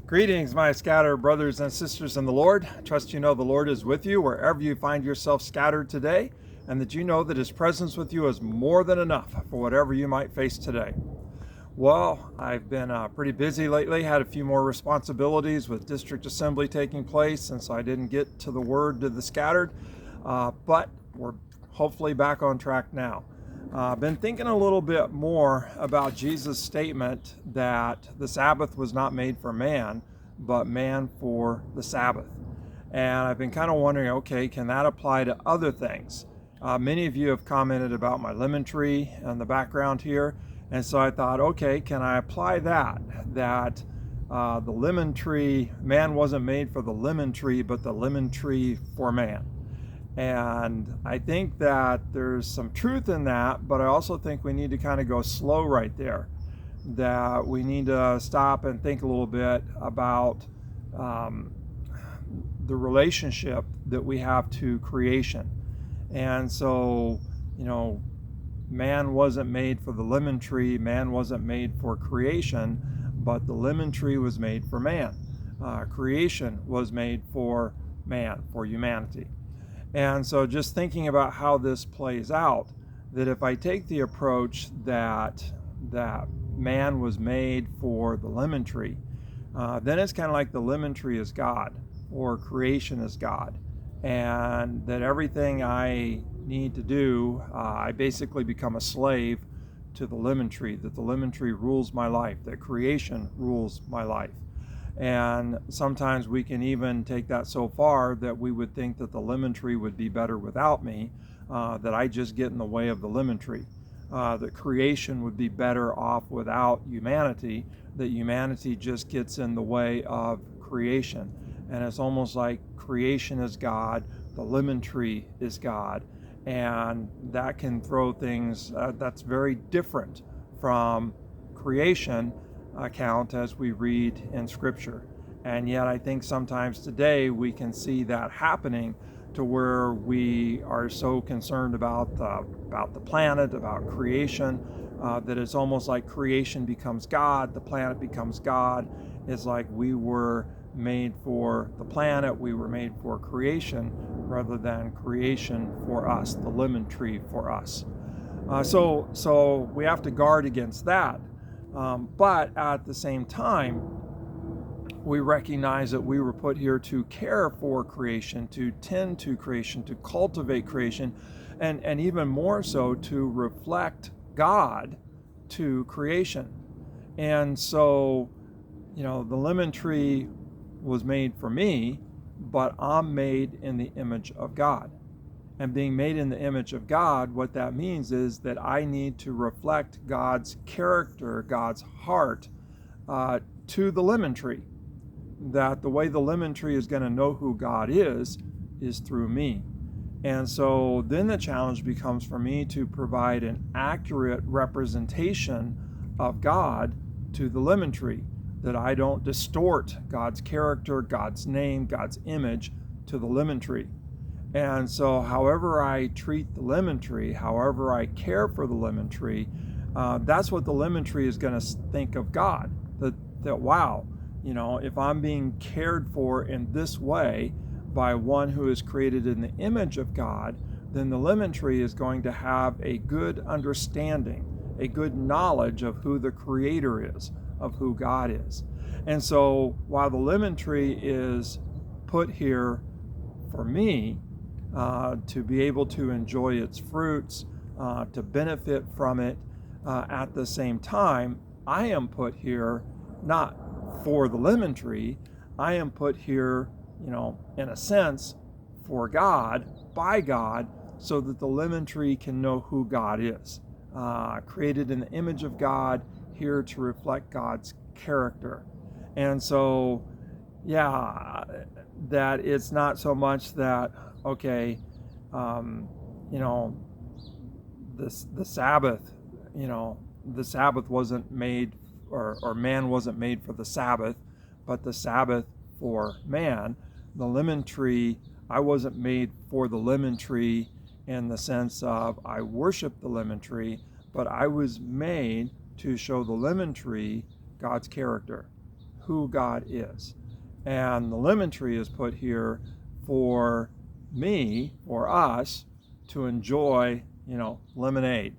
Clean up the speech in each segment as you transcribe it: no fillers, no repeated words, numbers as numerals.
Greetings, my scattered brothers and sisters in the Lord. I trust you know the Lord is with you wherever you find yourself scattered today, and that you know that His presence with you is more than enough for whatever you might face today. Well, I've been pretty busy lately, had a few more responsibilities with district assembly taking place, and so I didn't get to the word to the scattered, but we're hopefully back on track now. I've been thinking a little bit more about Jesus' statement that the Sabbath was not made for man, but man for the Sabbath. And I've been kind of wondering, okay, can that apply to other things? Many of you have commented about my lemon tree in the background here. And so I thought, okay, can I apply that? That the lemon tree, man wasn't made for the lemon tree, but the lemon tree for man. And I think that there's some truth in that, but I also think we need to kind of go slow right there. That we need to stop and think a little bit about the relationship that we have to creation. And so, man wasn't made for the lemon tree, man wasn't made for creation, but the lemon tree was made for man. Creation was made for man, for humanity. And so just thinking about how this plays out, that if I take the approach that man was made for the lemon tree, then it's kind of like the lemon tree is God, or creation is God, and that everything I need to do, I basically become a slave to the lemon tree, that the lemon tree rules my life, that creation rules my life. And sometimes we can even take that so far that we would think that the lemon tree would be better without me, that I just get in the way of the lemon tree, that creation would be better off without humanity, that humanity just gets in the way of creation. And it's almost like creation is God, the lemon tree is God, and that can throw things that's very different from creation account as we read in Scripture. And yet I think sometimes today we can see that happening, to where we are so concerned about the planet, about creation, that it's almost like creation becomes God, the planet becomes God. It's like we were made for the planet, we were made for creation, rather than creation for us, the lemon tree for us. So we have to guard against that. But at the same time, we recognize that we were put here to care for creation, to tend to creation, to cultivate creation, and even more so to reflect God to creation. And so, the lemon tree was made for me, but I'm made in the image of God. And being made in the image of God, what that means is that I need to reflect God's character, God's heart, to the lemon tree. That the way the lemon tree is going to know who God is through me. And so then the challenge becomes for me to provide an accurate representation of God to the lemon tree, that I don't distort God's character, God's name, God's image to the lemon tree. And so however I treat the lemon tree, however I care for the lemon tree, that's what the lemon tree is going to think of God. That wow, if I'm being cared for in this way by one who is created in the image of God, then the lemon tree is going to have a good understanding, a good knowledge of who the Creator is, of who God is. And so while the lemon tree is put here for me, to be able to enjoy its fruits, to benefit from it, at the same time, I am put here not for the lemon tree, I am put here, in a sense, for God, by God, so that the lemon tree can know who God is. Created in the image of God, here to reflect God's character. And so, that it's not so much that, okay, the Sabbath, the Sabbath wasn't made, or man wasn't made for the Sabbath, but the Sabbath for man. The lemon tree, I wasn't made for the lemon tree in the sense of I worship the lemon tree, but I was made to show the lemon tree God's character, who God is. And the lemon tree is put here for me, or us, to enjoy, lemonade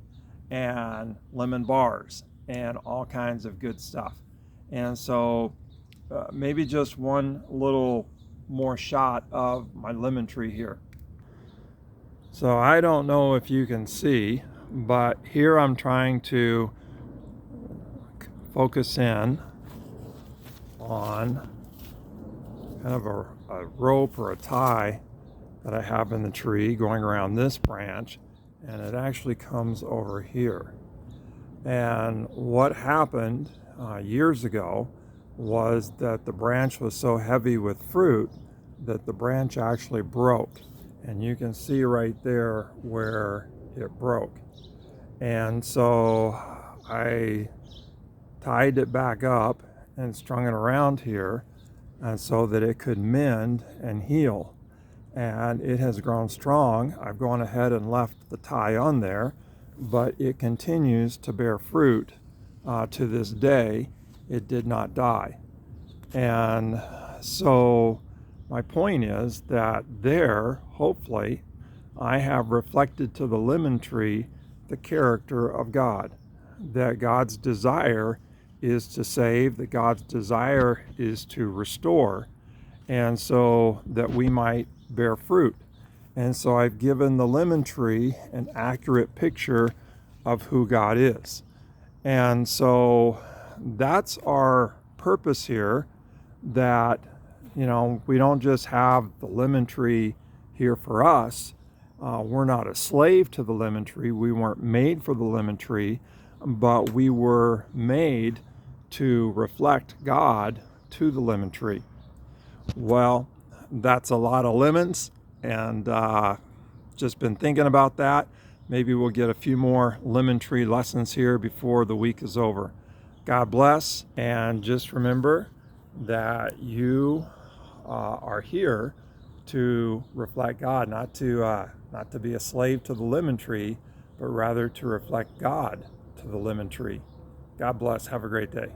and lemon bars and all kinds of good stuff. And so maybe just one little more shot of my lemon tree here. So I don't know if you can see, but here I'm trying to focus in on kind of a rope or a tie that I have in the tree going around this branch, and it actually comes over here. And what happened years ago was that the branch was so heavy with fruit that the branch actually broke. And you can see right there where it broke. And so I tied it back up and strung it around here so that it could mend and heal. And it has grown strong. I've gone ahead and left the tie on there, but it continues to bear fruit to this day. It did not die. And so my point is that there, hopefully, I have reflected to the lemon tree the character of God, that God's desire is to save, that God's desire is to restore, and so that we might bear fruit. And so I've given the lemon tree an accurate picture of who God is. And so that's our purpose here, that we don't just have the lemon tree here for us. We're not a slave to the lemon tree. We weren't made for the lemon tree, but we were made to reflect God to the lemon tree. Well, that's a lot of lemons, and just been thinking about that. Maybe we'll get a few more lemon tree lessons here before the week is over. God bless, and just remember that you are here to reflect God, not to be a slave to the lemon tree, but rather to reflect God to the lemon tree. God bless. Have a great day.